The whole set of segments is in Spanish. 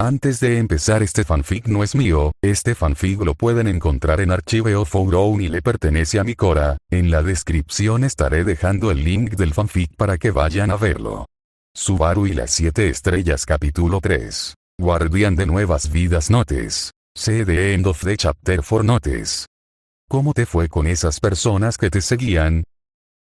Antes de empezar, este fanfic no es mío, este fanfic lo pueden encontrar en Archive.org y le pertenece a Mikora. En la descripción estaré dejando el link del fanfic para que vayan a verlo. Subaru y las 7 estrellas capítulo 3. Guardián de nuevas vidas notes. See the end of the chapter for notes. ¿Cómo te fue con esas personas que te seguían?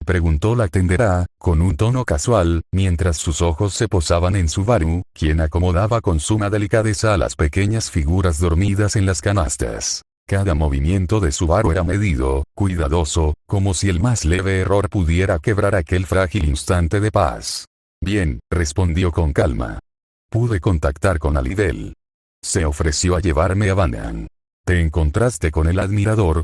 Preguntó la tendera, con un tono casual, mientras sus ojos se posaban en Subaru, quien acomodaba con suma delicadeza a las pequeñas figuras dormidas en las canastas. Cada movimiento de Subaru era medido, cuidadoso, como si el más leve error pudiera quebrar aquel frágil instante de paz. Bien, respondió con calma. Pude contactar con Alibel. Se ofreció a llevarme a Banyan. ¿Te encontraste con el admirador?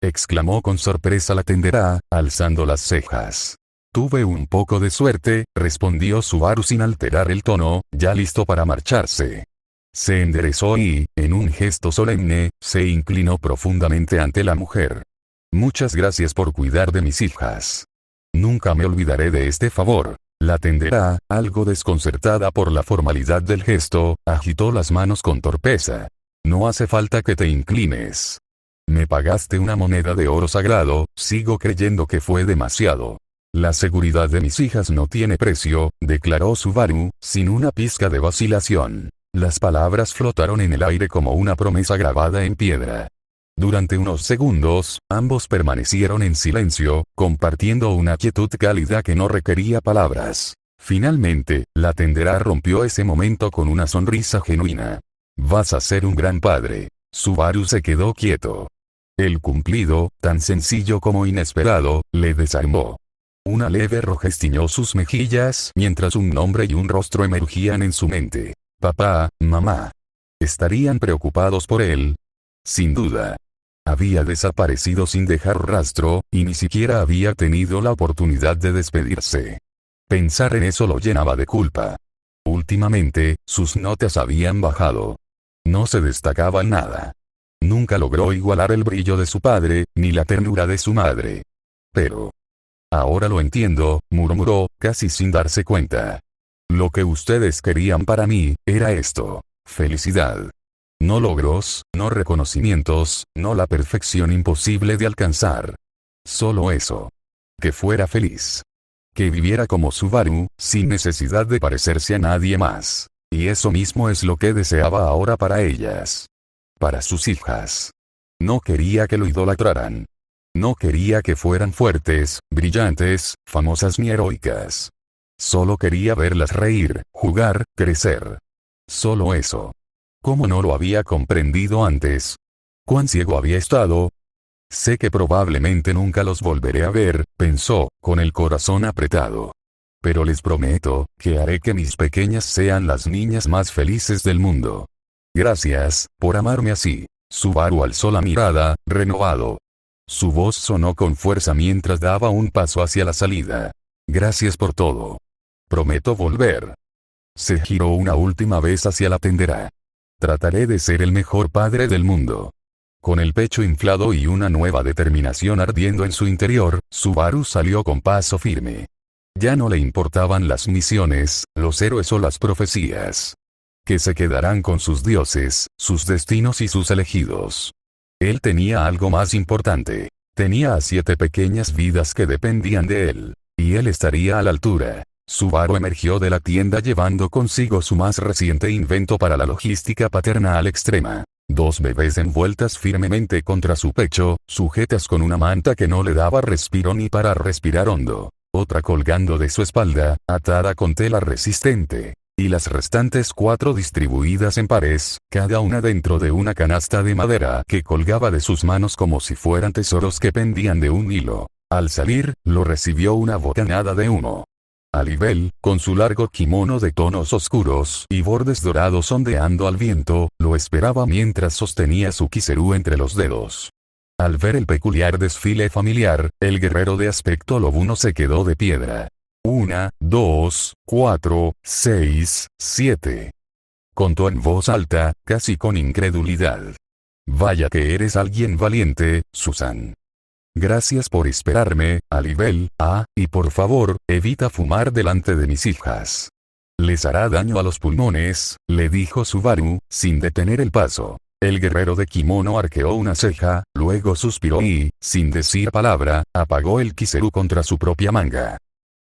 Exclamó con sorpresa la tendera, alzando las cejas. Tuve un poco de suerte, respondió Subaru sin alterar el tono, ya listo para marcharse. Se enderezó y, en un gesto solemne, se inclinó profundamente ante la mujer. Muchas gracias por cuidar de mis hijas. Nunca me olvidaré de este favor. La tendera, algo desconcertada por la formalidad del gesto, agitó las manos con torpeza. No hace falta que te inclines. Me pagaste una moneda de oro sagrado, sigo creyendo que fue demasiado. La seguridad de mis hijas no tiene precio, declaró Subaru, sin una pizca de vacilación. Las palabras flotaron en el aire como una promesa grabada en piedra. Durante unos segundos, ambos permanecieron en silencio, compartiendo una quietud cálida que no requería palabras. Finalmente, la tendera rompió ese momento con una sonrisa genuina. Vas a ser un gran padre. Subaru se quedó quieto. El cumplido, tan sencillo como inesperado, le desarmó. Una leve rojez tiñó sus mejillas mientras un nombre y un rostro emergían en su mente. Papá, mamá. ¿Estarían preocupados por él? Sin duda. Había desaparecido sin dejar rastro, y ni siquiera había tenido la oportunidad de despedirse. Pensar en eso lo llenaba de culpa. Últimamente, sus notas habían bajado. No se destacaba en nada. Nunca logró igualar el brillo de su padre, ni la ternura de su madre. Pero... ahora lo entiendo, murmuró, casi sin darse cuenta. Lo que ustedes querían para mí, era esto. Felicidad. No logros, no reconocimientos, no la perfección imposible de alcanzar. Solo eso. Que fuera feliz. Que viviera como Subaru, sin necesidad de parecerse a nadie más. Y eso mismo es lo que deseaba ahora para ellas. Para sus hijas. No quería que lo idolatraran. No quería que fueran fuertes, brillantes, famosas ni heroicas. Solo quería verlas reír, jugar, crecer. Solo eso. ¿Cómo no lo había comprendido antes? ¿Cuán ciego había estado? Sé que probablemente nunca los volveré a ver, pensó, con el corazón apretado. Pero les prometo, que haré que mis pequeñas sean las niñas más felices del mundo. Gracias, por amarme así. Subaru alzó la mirada, renovado. Su voz sonó con fuerza mientras daba un paso hacia la salida. Gracias por todo. Prometo volver. Se giró una última vez hacia la tendera. Trataré de ser el mejor padre del mundo. Con el pecho inflado y una nueva determinación ardiendo en su interior, Subaru salió con paso firme. Ya no le importaban las misiones, los héroes o las profecías. Que se quedarán con sus dioses, sus destinos y sus elegidos. Él tenía algo más importante. Tenía a 7 pequeñas vidas que dependían de él. Y él estaría a la altura. Subaru emergió de la tienda llevando consigo su más reciente invento para la logística paternal extrema. 2 bebés envueltas firmemente contra su pecho, sujetas con una manta que no le daba respiro ni para respirar hondo. Otra colgando de su espalda, atada con tela resistente. Y las restantes 4 distribuidas en pares, cada una dentro de una canasta de madera que colgaba de sus manos como si fueran tesoros que pendían de un hilo. Al salir, lo recibió una bocanada de humo. Alibel, con su largo kimono de tonos oscuros y bordes dorados ondeando al viento, lo esperaba mientras sostenía su kiserú entre los dedos. Al ver el peculiar desfile familiar, el guerrero de aspecto lobuno se quedó de piedra. 1, 2, 4, 6, 7. Contó en voz alta, casi con incredulidad. Vaya que eres alguien valiente, Susan. Gracias por esperarme, Alibel, y por favor, evita fumar delante de mis hijas. Les hará daño a los pulmones, le dijo Subaru, sin detener el paso. El guerrero de kimono arqueó una ceja, luego suspiró y, sin decir palabra, apagó el kiseru contra su propia manga.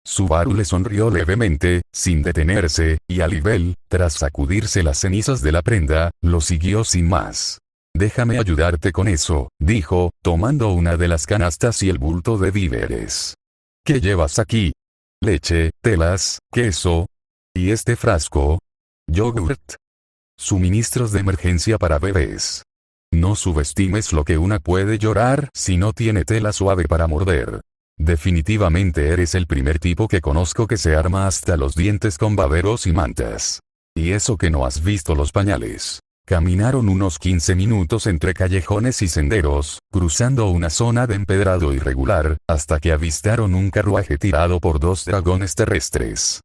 Subaru le sonrió levemente, sin detenerse, y Alibel, tras sacudirse las cenizas de la prenda, lo siguió sin más. Déjame ayudarte con eso, dijo, tomando una de las canastas y el bulto de víveres. ¿Qué llevas aquí? Leche, telas, queso. ¿Y este frasco? Yogurt. Suministros de emergencia para bebés. No subestimes lo que una puede llorar si no tiene tela suave para morder. Definitivamente eres el primer tipo que conozco que se arma hasta los dientes con baberos y mantas. Y eso que no has visto los pañales. Caminaron unos 15 minutos entre callejones y senderos, cruzando una zona de empedrado irregular, hasta que avistaron un carruaje tirado por 2 dragones terrestres.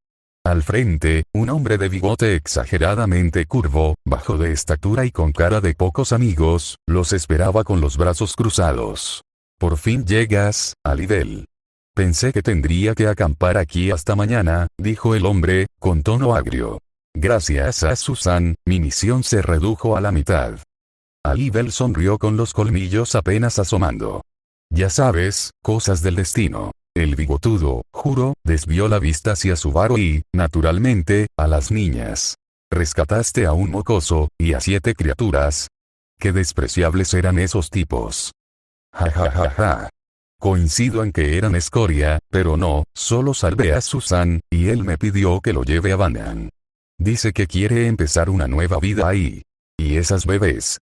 Al frente, un hombre de bigote exageradamente curvo, bajo de estatura y con cara de pocos amigos, los esperaba con los brazos cruzados. Por fin llegas, Alibel. Pensé que tendría que acampar aquí hasta mañana, dijo el hombre, con tono agrio. Gracias a Susan, mi misión se redujo a la mitad. Alibel sonrió con los colmillos apenas asomando. Ya sabes, cosas del destino. El bigotudo, juro, desvió la vista hacia Subaru y, naturalmente, a las niñas. Rescataste a un mocoso, y a 7 criaturas. Qué despreciables eran esos tipos. Ja ja ja ja. Coincido en que eran escoria, pero no, solo salvé a Susan, y él me pidió que lo lleve a Banyan. Dice que quiere empezar una nueva vida ahí. ¿Y esas bebés?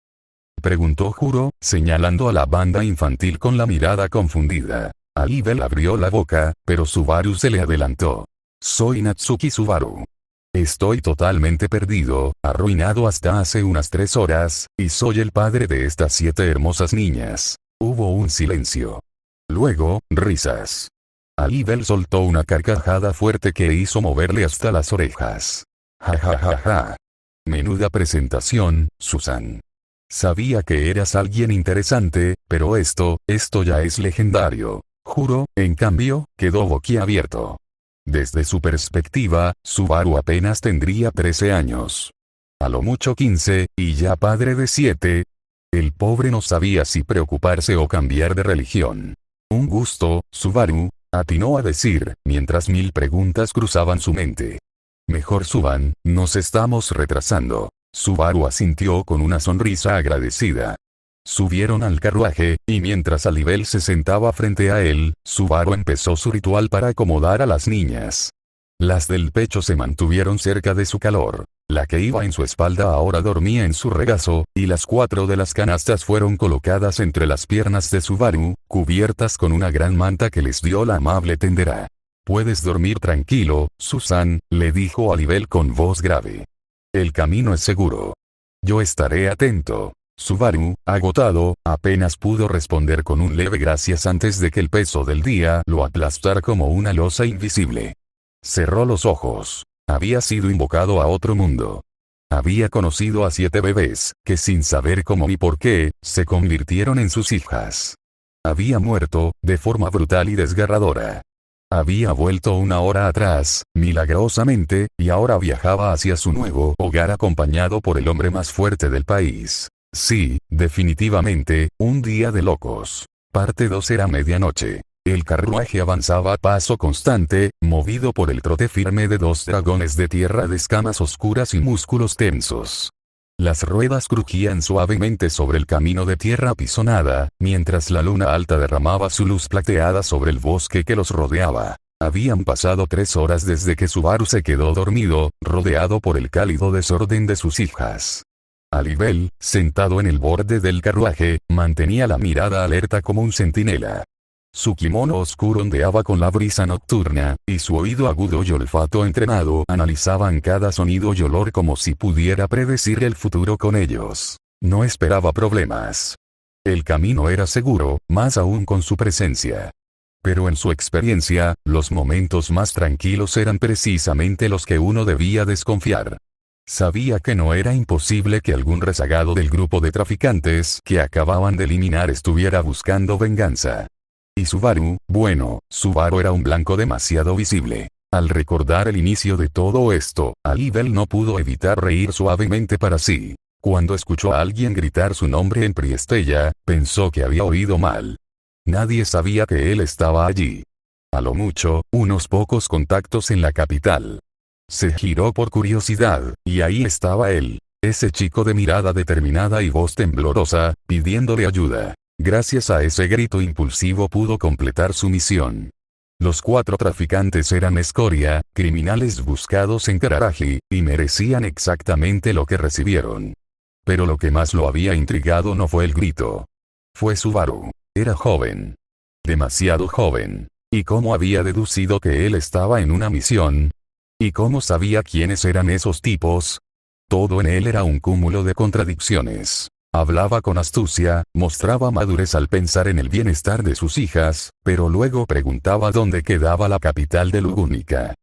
Preguntó Juro, señalando a la banda infantil con la mirada confundida. Alibel abrió la boca, pero Subaru se le adelantó. Soy Natsuki Subaru. Estoy totalmente perdido, arruinado hasta hace unas 3 horas, y soy el padre de estas 7 hermosas niñas. Hubo un silencio. Luego, risas. Alibel soltó una carcajada fuerte que hizo moverle hasta las orejas. Ja ja ja ja. Menuda presentación, Susan. Sabía que eras alguien interesante, pero esto ya es legendario. Juro, en cambio, quedó boquiabierto. Desde su perspectiva, Subaru apenas tendría 13 años. A lo mucho 15, y ya padre de 7. El pobre no sabía si preocuparse o cambiar de religión. Un gusto, Subaru, atinó a decir, mientras 1000 preguntas cruzaban su mente. Mejor suban, nos estamos retrasando. Subaru asintió con una sonrisa agradecida. Subieron al carruaje, y mientras Alibel se sentaba frente a él, Subaru empezó su ritual para acomodar a las niñas. Las del pecho se mantuvieron cerca de su calor. La que iba en su espalda ahora dormía en su regazo, y las 4 de las canastas fueron colocadas entre las piernas de Subaru, cubiertas con una gran manta que les dio la amable tendera. Puedes dormir tranquilo, Susan, le dijo Alibel con voz grave. El camino es seguro. Yo estaré atento. Subaru, agotado, apenas pudo responder con un leve gracias antes de que el peso del día lo aplastara como una losa invisible. Cerró los ojos. Había sido invocado a otro mundo. Había conocido a 7 bebés, que sin saber cómo ni por qué, se convirtieron en sus hijas. Había muerto, de forma brutal y desgarradora. Había vuelto una hora atrás, milagrosamente, y ahora viajaba hacia su nuevo hogar acompañado por el hombre más fuerte del país. Sí, definitivamente, un día de locos. Parte 2 era medianoche. El carruaje avanzaba a paso constante, movido por el trote firme de 2 dragones de tierra de escamas oscuras y músculos tensos. Las ruedas crujían suavemente sobre el camino de tierra apisonada, mientras la luna alta derramaba su luz plateada sobre el bosque que los rodeaba. Habían pasado 3 horas desde que Subaru se quedó dormido, rodeado por el cálido desorden de sus hijas. Alibel, sentado en el borde del carruaje, mantenía la mirada alerta como un centinela. Su kimono oscuro ondeaba con la brisa nocturna, y su oído agudo y olfato entrenado analizaban cada sonido y olor como si pudiera predecir el futuro con ellos. No esperaba problemas. El camino era seguro, más aún con su presencia. Pero en su experiencia, los momentos más tranquilos eran precisamente los que uno debía desconfiar. Sabía que no era imposible que algún rezagado del grupo de traficantes que acababan de eliminar estuviera buscando venganza. Y Subaru, bueno, Subaru era un blanco demasiado visible. Al recordar el inicio de todo esto, Alibel no pudo evitar reír suavemente para sí. Cuando escuchó a alguien gritar su nombre en Priestella, pensó que había oído mal. Nadie sabía que él estaba allí. A lo mucho, unos pocos contactos en la capital. Se giró por curiosidad, y ahí estaba él. Ese chico de mirada determinada y voz temblorosa, pidiéndole ayuda. Gracias a ese grito impulsivo pudo completar su misión. Los 4 traficantes eran escoria, criminales buscados en Kararaji, y merecían exactamente lo que recibieron. Pero lo que más lo había intrigado no fue el grito. Fue Subaru. Era joven. Demasiado joven. ¿Y cómo había deducido que él estaba en una misión? ¿Y cómo sabía quiénes eran esos tipos? Todo en él era un cúmulo de contradicciones. Hablaba con astucia, mostraba madurez al pensar en el bienestar de sus hijas, pero luego preguntaba dónde quedaba la capital de Lugúnica.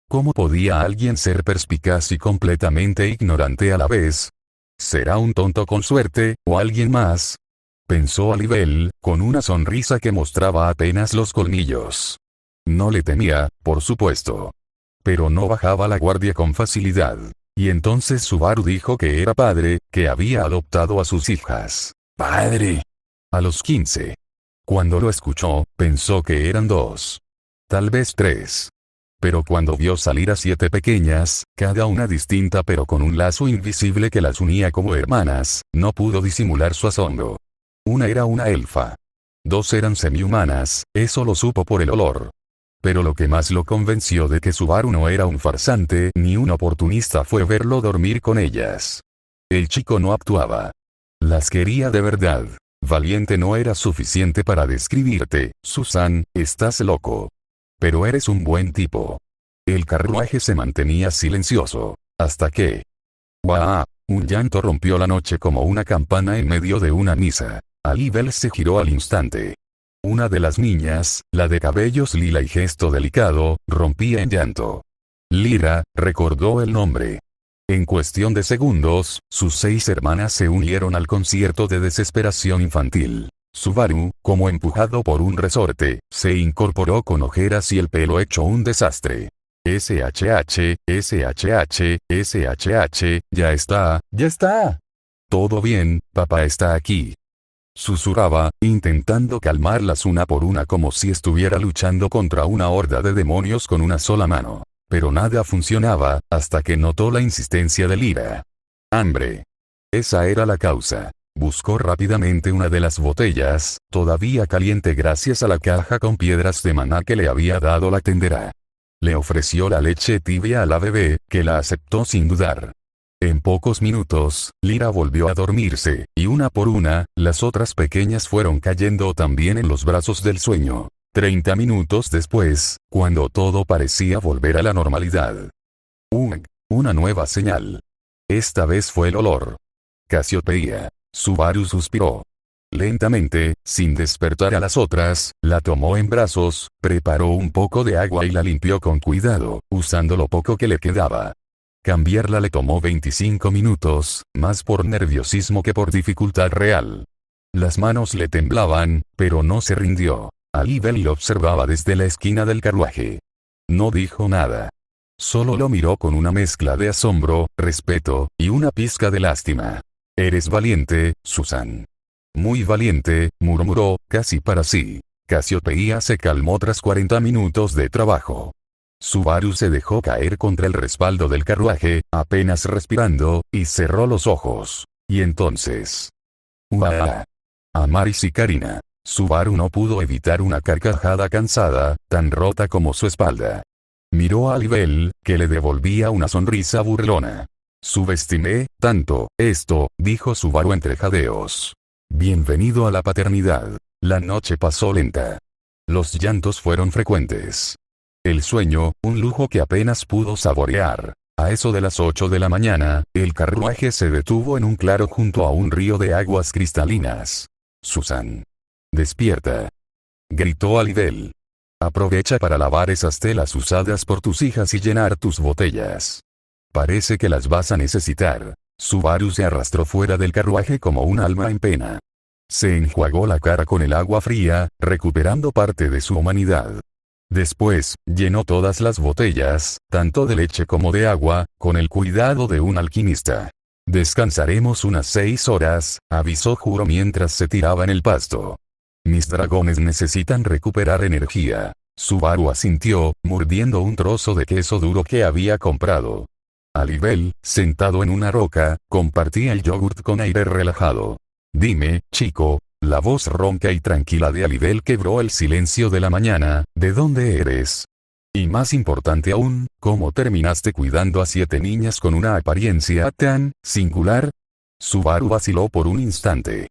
¿Cómo podía alguien ser perspicaz y completamente ignorante a la vez? ¿Será un tonto con suerte, o alguien más? Pensó Alibel, con una sonrisa que mostraba apenas los colmillos. No le temía, por supuesto. Pero no bajaba la guardia con facilidad. Y entonces Subaru dijo que era padre, que había adoptado a sus hijas. ¡Padre! A los 15. Cuando lo escuchó, pensó que eran 2. Tal vez 3. Pero cuando vio salir a 7 pequeñas, cada una distinta pero con un lazo invisible que las unía como hermanas, no pudo disimular su asombro. Una era una elfa. 2 eran semihumanas, eso lo supo por el olor. Pero lo que más lo convenció de que Subaru no era un farsante ni un oportunista fue verlo dormir con ellas. El chico no actuaba. Las quería de verdad. Valiente no era suficiente para describirte, Susan, estás loco. Pero eres un buen tipo. El carruaje se mantenía silencioso. Hasta que... ¡Guau! Un llanto rompió la noche como una campana en medio de una misa. Alibel se giró al instante. Una de las niñas, la de cabellos lila y gesto delicado, rompía en llanto. Lyra, recordó el nombre. En cuestión de segundos, sus 6 hermanas se unieron al concierto de desesperación infantil. Subaru, como empujado por un resorte, se incorporó con ojeras y el pelo hecho un desastre. SHH, SHH, SHH, ya está, ya está. Todo bien, papá está aquí. Susurraba, intentando calmarlas una por una como si estuviera luchando contra una horda de demonios con una sola mano. Pero nada funcionaba, hasta que notó la insistencia de Lyra. Hambre. Esa era la causa. Buscó rápidamente una de las botellas, todavía caliente gracias a la caja con piedras de maná que le había dado la tendera. Le ofreció la leche tibia a la bebé, que la aceptó sin dudar. En pocos minutos, Lyra volvió a dormirse, y una por una, las otras pequeñas fueron cayendo también en los brazos del sueño. 30 minutos después, cuando todo parecía volver a la normalidad. Una nueva señal. Esta vez fue el olor. Casiopeia. Subaru suspiró. Lentamente, sin despertar a las otras, la tomó en brazos, preparó un poco de agua y la limpió con cuidado, usando lo poco que le quedaba. Cambiarla le tomó 25 minutos, más por nerviosismo que por dificultad real. Las manos le temblaban, pero no se rindió. Alibel lo observaba desde la esquina del carruaje. No dijo nada. Solo lo miró con una mezcla de asombro, respeto, y una pizca de lástima. Eres valiente, Susan. Muy valiente, murmuró, casi para sí. Casiopeia se calmó tras 40 minutos de trabajo. Subaru se dejó caer contra el respaldo del carruaje, apenas respirando, y cerró los ojos. Y entonces... ¡Uah! Amaris y Karina. Subaru no pudo evitar una carcajada cansada, tan rota como su espalda. Miró a Alibel, que le devolvía una sonrisa burlona. Subestimé tanto esto, dijo Subaru entre jadeos. Bienvenido a la paternidad. La noche pasó lenta. Los llantos fueron frecuentes. El sueño, un lujo que apenas pudo saborear. A eso de las 8 de la mañana, el carruaje se detuvo en un claro junto a un río de aguas cristalinas. Susan. Despierta. Gritó Alibel. Aprovecha para lavar esas telas usadas por tus hijas y llenar tus botellas. Parece que las vas a necesitar. Subaru se arrastró fuera del carruaje como un alma en pena. Se enjuagó la cara con el agua fría, recuperando parte de su humanidad. Después, llenó todas las botellas, tanto de leche como de agua, con el cuidado de un alquimista. Descansaremos unas 6 horas, avisó Juro mientras se tiraba en el pasto. Mis dragones necesitan recuperar energía. Subaru asintió, mordiendo un trozo de queso duro que había comprado. Alibel, sentado en una roca, compartía el yogurt con aire relajado. Dime, chico. La voz ronca y tranquila de Alibel quebró el silencio de la mañana. ¿De dónde eres? Y más importante aún, ¿cómo terminaste cuidando a 7 niñas con una apariencia tan singular? Subaru vaciló por un instante.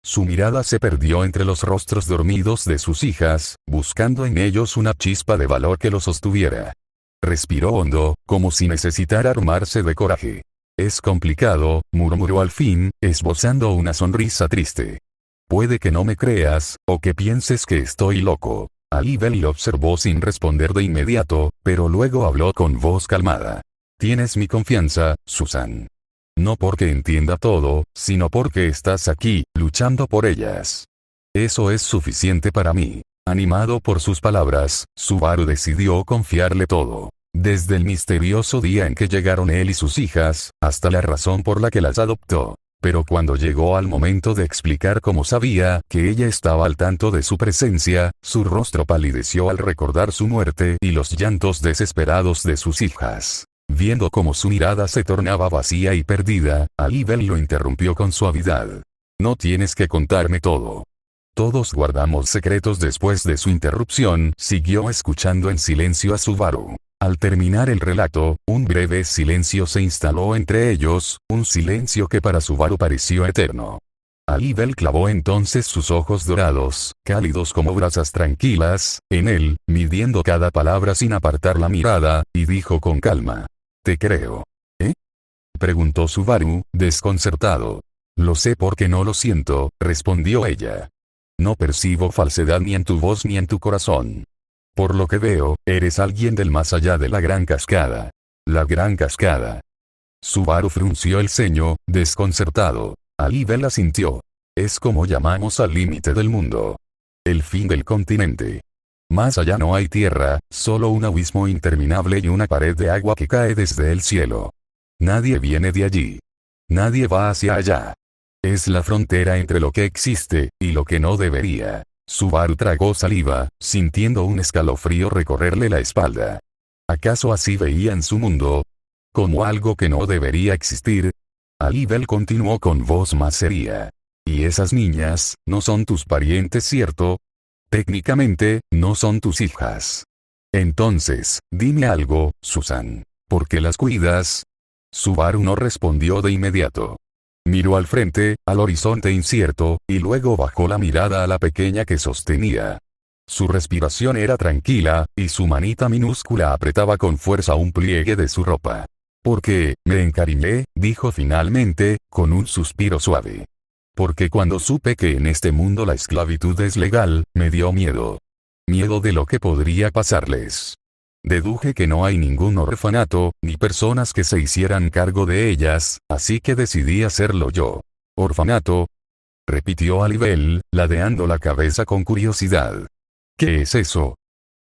Su mirada se perdió entre los rostros dormidos de sus hijas, buscando en ellos una chispa de valor que los sostuviera. Respiró hondo, como si necesitara armarse de coraje. Es complicado, murmuró al fin, esbozando una sonrisa triste. Puede que no me creas, o que pienses que estoy loco. Alibel lo observó sin responder de inmediato, pero luego habló con voz calmada. Tienes mi confianza, Susan. No porque entienda todo, sino porque estás aquí, luchando por ellas. Eso es suficiente para mí. Animado por sus palabras, Subaru decidió confiarle todo. Desde el misterioso día en que llegaron él y sus hijas, hasta la razón por la que las adoptó. Pero cuando llegó al momento de explicar cómo sabía que ella estaba al tanto de su presencia, su rostro palideció al recordar su muerte y los llantos desesperados de sus hijas. Viendo cómo su mirada se tornaba vacía y perdida, Alibel lo interrumpió con suavidad. No tienes que contarme todo. Todos guardamos secretos. Después de su interrupción, siguió escuchando en silencio a Subaru. Al terminar el relato, un breve silencio se instaló entre ellos, un silencio que para Subaru pareció eterno. Alibel clavó entonces sus ojos dorados, cálidos como brasas tranquilas, en él, midiendo cada palabra sin apartar la mirada, y dijo con calma. Te creo. ¿Eh? Preguntó Subaru, desconcertado. Lo sé porque no lo siento, respondió ella. No percibo falsedad ni en tu voz ni en tu corazón. Por lo que veo, eres alguien del más allá de la Gran Cascada. La Gran Cascada. Subaru frunció el ceño, desconcertado. Alibel asintió. Es como llamamos al límite del mundo. El fin del continente. Más allá no hay tierra, solo un abismo interminable y una pared de agua que cae desde el cielo. Nadie viene de allí. Nadie va hacia allá. Es la frontera entre lo que existe y lo que no debería. Subaru tragó saliva, sintiendo un escalofrío recorrerle la espalda. ¿Acaso así veían su mundo? ¿Como algo que no debería existir? Alibel continuó con voz más seria. Y esas niñas, no son tus parientes, ¿cierto? Técnicamente, no son tus hijas. Entonces, dime algo, Susan. ¿Por qué las cuidas? Subaru no respondió de inmediato. Miró al frente, al horizonte incierto, y luego bajó la mirada a la pequeña que sostenía. Su respiración era tranquila, y su manita minúscula apretaba con fuerza un pliegue de su ropa. Porque, me encariñé, dijo finalmente, con un suspiro suave. Porque cuando supe que en este mundo la esclavitud es legal, me dio miedo. Miedo de lo que podría pasarles. Deduje que no hay ningún orfanato, ni personas que se hicieran cargo de ellas, así que decidí hacerlo yo. ¿Orfanato? Repitió Alibel, ladeando la cabeza con curiosidad. ¿Qué es eso?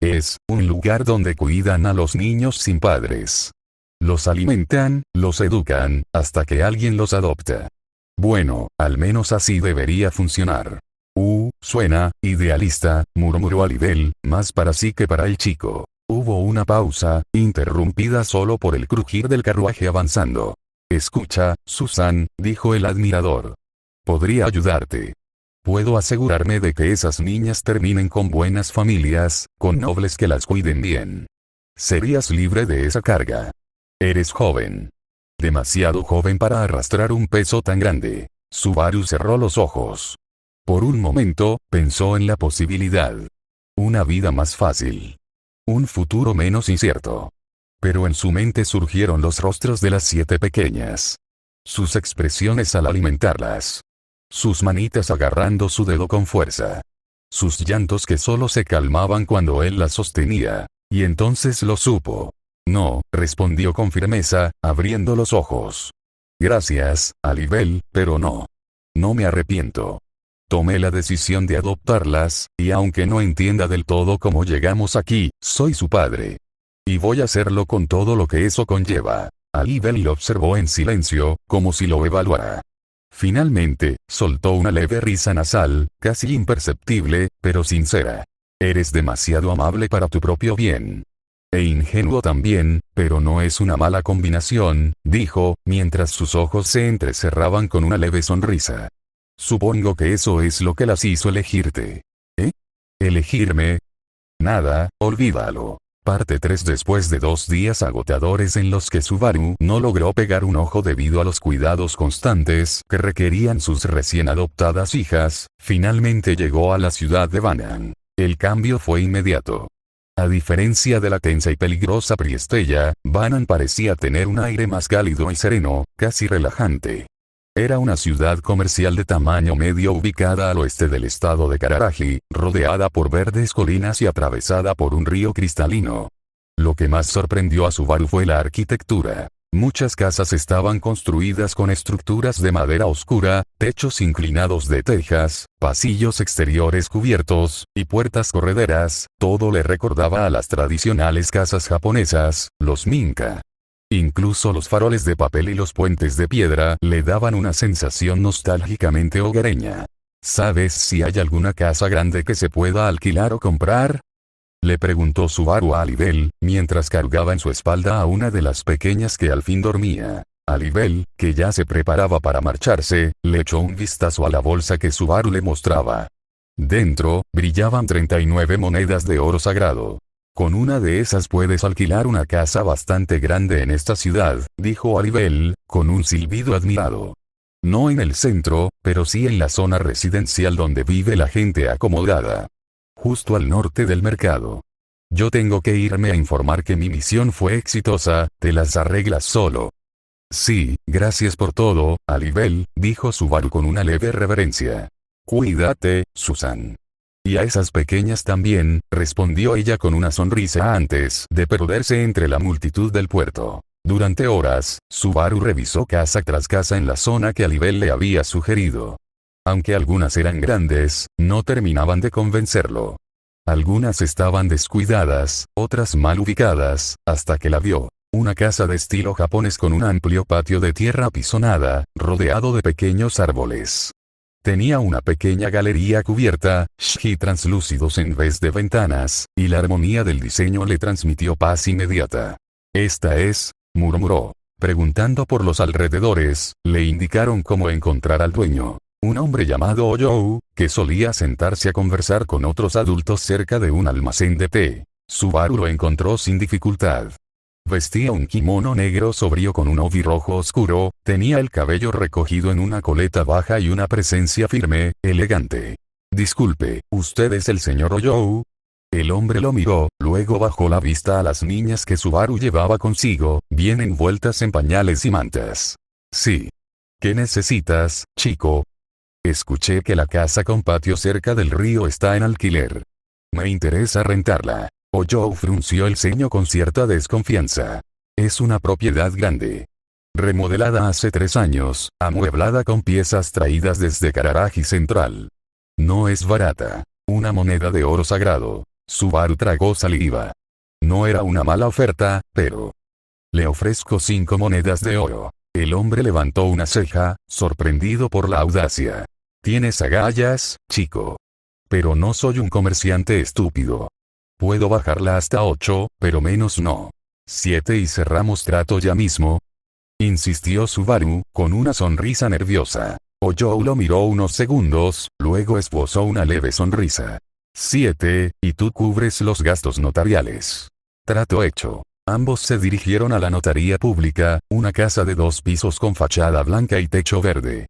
Es un lugar donde cuidan a los niños sin padres. Los alimentan, los educan, hasta que alguien los adopta. Bueno, al menos así debería funcionar. Suena idealista, murmuró Alibel, más para sí que para el chico. Hubo una pausa, interrumpida solo por el crujir del carruaje avanzando. Escucha, Susan, dijo el admirador. Podría ayudarte. Puedo asegurarme de que esas niñas terminen con buenas familias, con nobles que las cuiden bien. Serías libre de esa carga. Eres joven. Demasiado joven para arrastrar un peso tan grande. Subaru cerró los ojos. Por un momento, pensó en la posibilidad. Una vida más fácil. Un futuro menos incierto. Pero en su mente surgieron los rostros de las 7 pequeñas. Sus expresiones al alimentarlas. Sus manitas agarrando su dedo con fuerza. Sus llantos que solo se calmaban cuando él las sostenía. Y entonces lo supo. No, respondió con firmeza, abriendo los ojos. Gracias, Alibel, pero no. No me arrepiento. Tomé la decisión de adoptarlas, y aunque no entienda del todo cómo llegamos aquí, soy su padre. Y voy a hacerlo con todo lo que eso conlleva. Alibel lo observó en silencio, como si lo evaluara. Finalmente, soltó una leve risa nasal, casi imperceptible, pero sincera. Eres demasiado amable para tu propio bien. E ingenuo también, pero no es una mala combinación, dijo, mientras sus ojos se entrecerraban con una leve sonrisa. Supongo que eso es lo que las hizo elegirte. ¿Eh? ¿Elegirme? Nada, olvídalo. Parte 3. Después de 2 días agotadores en los que Subaru no logró pegar un ojo debido a los cuidados constantes que requerían sus recién adoptadas hijas, finalmente llegó a la ciudad de Banan. El cambio fue inmediato. A diferencia de la tensa y peligrosa Priestella, Banan parecía tener un aire más cálido y sereno, casi relajante. Era una ciudad comercial de tamaño medio ubicada al oeste del estado de Kararaji, rodeada por verdes colinas y atravesada por un río cristalino. Lo que más sorprendió a Subaru fue la arquitectura. Muchas casas estaban construidas con estructuras de madera oscura, techos inclinados de tejas, pasillos exteriores cubiertos, y puertas correderas. Todo le recordaba a las tradicionales casas japonesas, los minka. Incluso los faroles de papel y los puentes de piedra le daban una sensación nostálgicamente hogareña. ¿Sabes si hay alguna casa grande que se pueda alquilar o comprar? Le preguntó Subaru a Alibel, mientras cargaba en su espalda a una de las pequeñas que al fin dormía. Alibel, que ya se preparaba para marcharse, le echó un vistazo a la bolsa que Subaru le mostraba. Dentro, brillaban 39 monedas de oro sagrado. Con una de esas puedes alquilar una casa bastante grande en esta ciudad, dijo Alibel, con un silbido admirado. No en el centro, pero sí en la zona residencial donde vive la gente acomodada. Justo al norte del mercado. Yo tengo que irme a informar que mi misión fue exitosa, te las arreglas solo. Sí, gracias por todo, Alibel, dijo Subaru con una leve reverencia. Cuídate, Susan. Y a esas pequeñas también, respondió ella con una sonrisa antes de perderse entre la multitud del puerto. Durante horas, Subaru revisó casa tras casa en la zona que Alibel le había sugerido. Aunque algunas eran grandes, no terminaban de convencerlo. Algunas estaban descuidadas, otras mal ubicadas, hasta que la vio. Una casa de estilo japonés con un amplio patio de tierra apisonada, rodeado de pequeños árboles. Tenía una pequeña galería cubierta, y translúcidos en vez de ventanas, y la armonía del diseño le transmitió paz inmediata. Esta es, murmuró. Preguntando por los alrededores, le indicaron cómo encontrar al dueño. Un hombre llamado Oyou, que solía sentarse a conversar con otros adultos cerca de un almacén de té. Subaru lo encontró sin dificultad. Vestía un kimono negro sobrio con un obi rojo oscuro, tenía el cabello recogido en una coleta baja y una presencia firme, elegante. Disculpe, ¿usted es el señor Oyou? El hombre lo miró, luego bajó la vista a las niñas que Subaru llevaba consigo, bien envueltas en pañales y mantas. Sí. ¿Qué necesitas, chico? Escuché que la casa con patio cerca del río está en alquiler. Me interesa rentarla. Oyou frunció el ceño con cierta desconfianza. Es una propiedad grande. Remodelada hace 3 años, amueblada con piezas traídas desde Kararaji Central. No es barata. Una moneda de oro sagrado. Subaru tragó saliva. No era una mala oferta, pero... Le ofrezco 5 monedas de oro. El hombre levantó una ceja, sorprendido por la audacia. Tienes agallas, chico. Pero no soy un comerciante estúpido. Puedo bajarla hasta 8, pero menos no. 7 y cerramos trato ya mismo. Insistió Subaru, con una sonrisa nerviosa. Oyou lo miró unos segundos, luego esbozó una leve sonrisa. 7, y tú cubres los gastos notariales. Trato hecho. Ambos se dirigieron a la notaría pública, una casa de 2 pisos con fachada blanca y techo verde.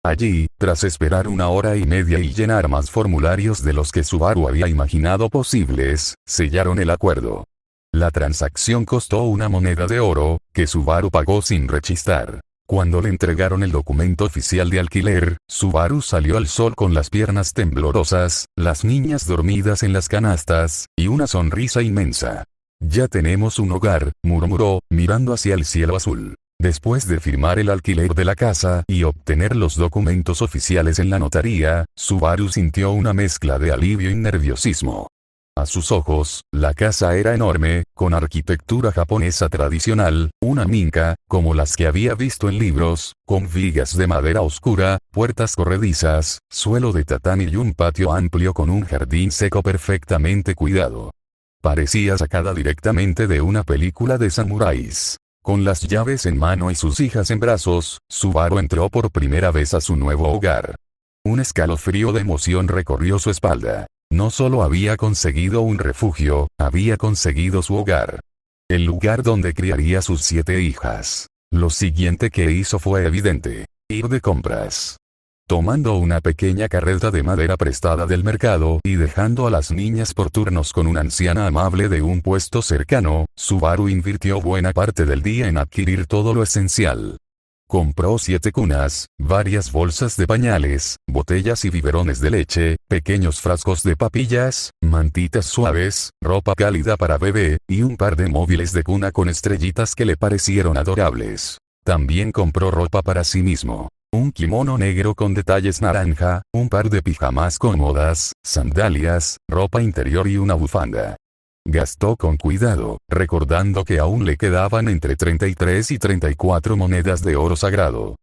Allí, tras esperar 1 hora y media y llenar más formularios de los que Subaru había imaginado posibles, sellaron el acuerdo. La transacción costó 1 moneda de oro, que Subaru pagó sin rechistar. Cuando le entregaron el documento oficial de alquiler, Subaru salió al sol con las piernas temblorosas, las niñas dormidas en las canastas, y una sonrisa inmensa. Ya tenemos un hogar, murmuró, mirando hacia el cielo azul. Después de firmar el alquiler de la casa y obtener los documentos oficiales en la notaría, Subaru sintió una mezcla de alivio y nerviosismo. A sus ojos, la casa era enorme, con arquitectura japonesa tradicional, una minca, como las que había visto en libros, con vigas de madera oscura, puertas corredizas, suelo de tatami y un patio amplio con un jardín seco perfectamente cuidado. Parecía sacada directamente de una película de samuráis. Con las llaves en mano y sus hijas en brazos, Subaru entró por primera vez a su nuevo hogar. Un escalofrío de emoción recorrió su espalda. No solo había conseguido un refugio, había conseguido su hogar. El lugar donde criaría sus 7 hijas. Lo siguiente que hizo fue evidente: ir de compras. Tomando una pequeña carreta de madera prestada del mercado y dejando a las niñas por turnos con una anciana amable de un puesto cercano, Subaru invirtió buena parte del día en adquirir todo lo esencial. Compró 7 cunas, varias bolsas de pañales, botellas y biberones de leche, pequeños frascos de papillas, mantitas suaves, ropa cálida para bebé, y un par de móviles de cuna con estrellitas que le parecieron adorables. También compró ropa para sí mismo. Un kimono negro con detalles naranja, un par de pijamas cómodas, sandalias, ropa interior y una bufanda. Gastó con cuidado, recordando que aún le quedaban entre 33 y 34 monedas de oro sagrado.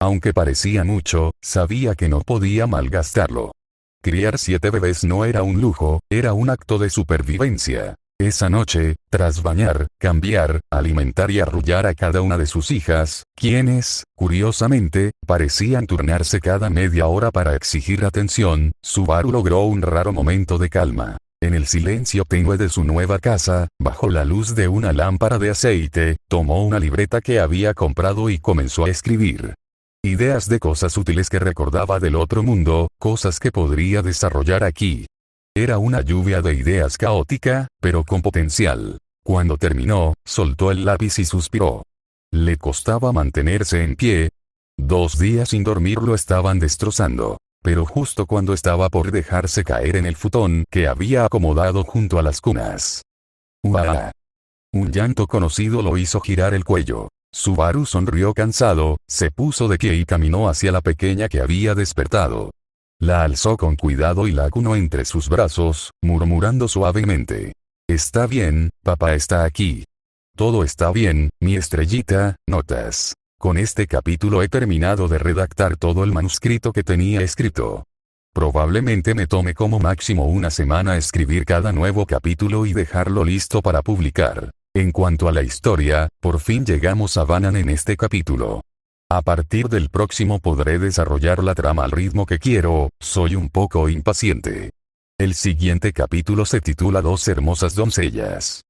Aunque parecía mucho, sabía que no podía malgastarlo. Criar 7 bebés no era un lujo, era un acto de supervivencia. Esa noche, tras bañar, cambiar, alimentar y arrullar a cada una de sus hijas, quienes, curiosamente, parecían turnarse cada media hora para exigir atención, Subaru logró un raro momento de calma. En el silencio tenue de su nueva casa, bajo la luz de una lámpara de aceite, tomó una libreta que había comprado y comenzó a escribir. Ideas de cosas útiles que recordaba del otro mundo, cosas que podría desarrollar aquí. Era una lluvia de ideas caótica, pero con potencial. Cuando terminó, soltó el lápiz y suspiró. Le costaba mantenerse en pie. 2 días sin dormir lo estaban destrozando. Pero justo cuando estaba por dejarse caer en el futón que había acomodado junto a las cunas. ¡Uah! Un llanto conocido lo hizo girar el cuello. Subaru sonrió cansado, se puso de pie y caminó hacia la pequeña que había despertado. La alzó con cuidado y la acunó entre sus brazos, murmurando suavemente: «Está bien, papá está aquí. Todo está bien, mi estrellita». Notas. Con este capítulo he terminado de redactar todo el manuscrito que tenía escrito. Probablemente me tome como máximo una semana escribir cada nuevo capítulo y dejarlo listo para publicar. En cuanto a la historia, por fin llegamos a Banan en este capítulo. A partir del próximo podré desarrollar la trama al ritmo que quiero, soy un poco impaciente. El siguiente capítulo se titula 2 hermosas doncellas.